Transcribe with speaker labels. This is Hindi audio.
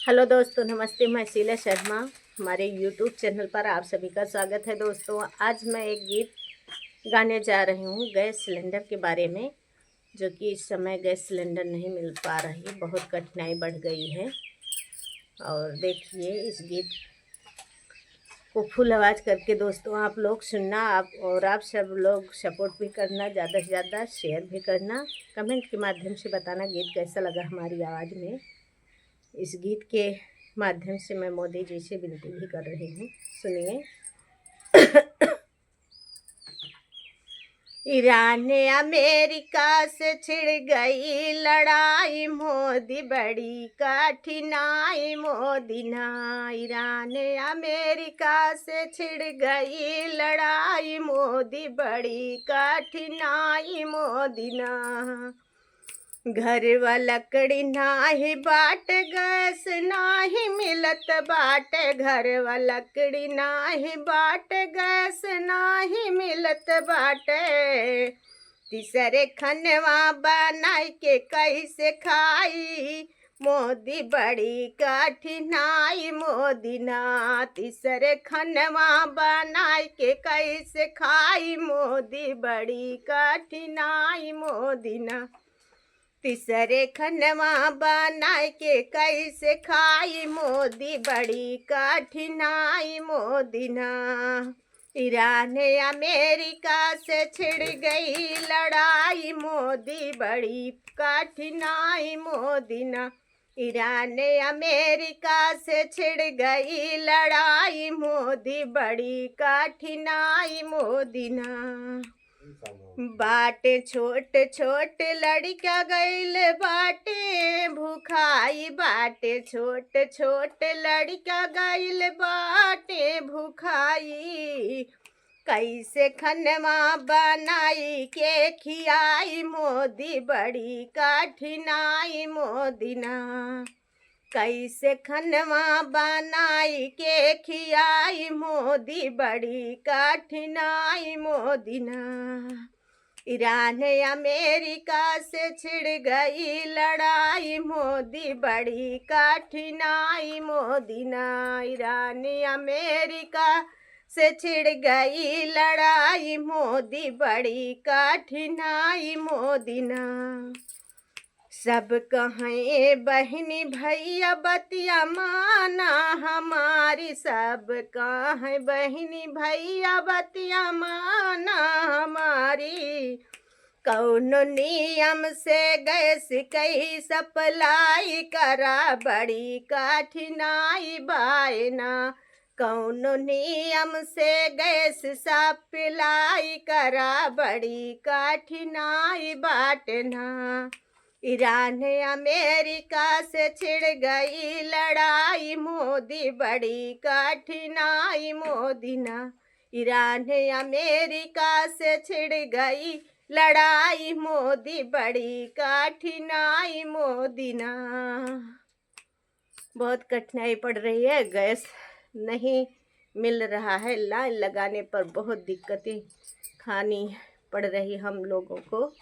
Speaker 1: हेलो दोस्तों, नमस्ते। मैं शीला शर्मा, हमारे यूट्यूब चैनल पर आप सभी का स्वागत है। दोस्तों, आज मैं एक गीत गाने जा रही हूँ गैस सिलेंडर के बारे में, जो कि इस समय गैस सिलेंडर नहीं मिल पा रही, बहुत कठिनाई बढ़ गई है। और देखिए, इस गीत को फुल आवाज़ करके दोस्तों आप लोग सुनना, आप सब लोग सपोर्ट भी करना, ज़्यादा से ज़्यादा शेयर भी करना, कमेंट के माध्यम से बताना गीत कैसा लगा हमारी आवाज़ में। इस गीत के माध्यम से मैं मोदी जी से विनती भी कर रही हूँ, सुनिए। ईरान अमेरिका से छिड़ गई लड़ाई, मोदी बड़ी कठिनाई मोदी ना। ईरान अमेरिका से छिड़ गई लड़ाई, मोदी बड़ी कठिनाई मोदी ना। घर व लकड़ी नाही बाट, गैस नाही मिलत बाटे। घर व लकड़ी नाही बाट, गैस नाही मिलत बाटे। तीसरे खनवा बनाई के कैसे खाई, मोदी बड़ी कठिनाई मोदी ना। तीसरे खनवा बनाई के कैसे खाई, मोदी बड़ी कठिनाई मोदी ना। तीसरे खनवा बनाए के कैसे खाई, मोदी बड़ी कठिनाई मोदी ना। ईरान अमेरिका से छिड़ गई लड़ाई, मोदी बड़ी कठिनाई मोदी ना। ईरान अमेरिका से छिड़ गई लड़ाई, मोदी बड़ी कठिनाई मोदी ना। बाटे छोट छोट लड़का गईल बाटे भूखाई, बाटे छोट छोट लड़का गईल बाटे भूखाई। कैसे खनवा बनाई के खियाई, मोदी बड़ी कठिनाई मोदी ना। कैसे खनवा बनाई के खियाई, मोदी बड़ी कठिनाई मोदी ना। ईरान अमेरिका से छिड़ गई लड़ाई, मोदी बड़ी कठिनाई मोदी ना। ईरान अमेरिका से छिड़ गई लड़ाई, मोदी बड़ी कठिनाई मोदी ना। सब कहें बहनी भैया बतिया माना हमारी, सब कहें बहनी भैया बतिया माना हमारी। कौनो नियम से गैस कई सप्लाई करा, बड़ी कठिनाई बायना। कौनो नियम से गैस सप्लाई करा, बड़ी कठिनाई बाटना। ईरान अमेरिका से छिड़ गई लड़ाई, मोदी बड़ी कठिनाई मोदी ना। ईरान अमेरिका से छिड़ गई लड़ाई, मोदी बड़ी कठिनाई मोदी ना। बहुत कठिनाई पड़ रही है, गैस नहीं मिल रहा है। लाइन लगाने पर बहुत दिक्कतें खानी पड़ रही हम लोगों को।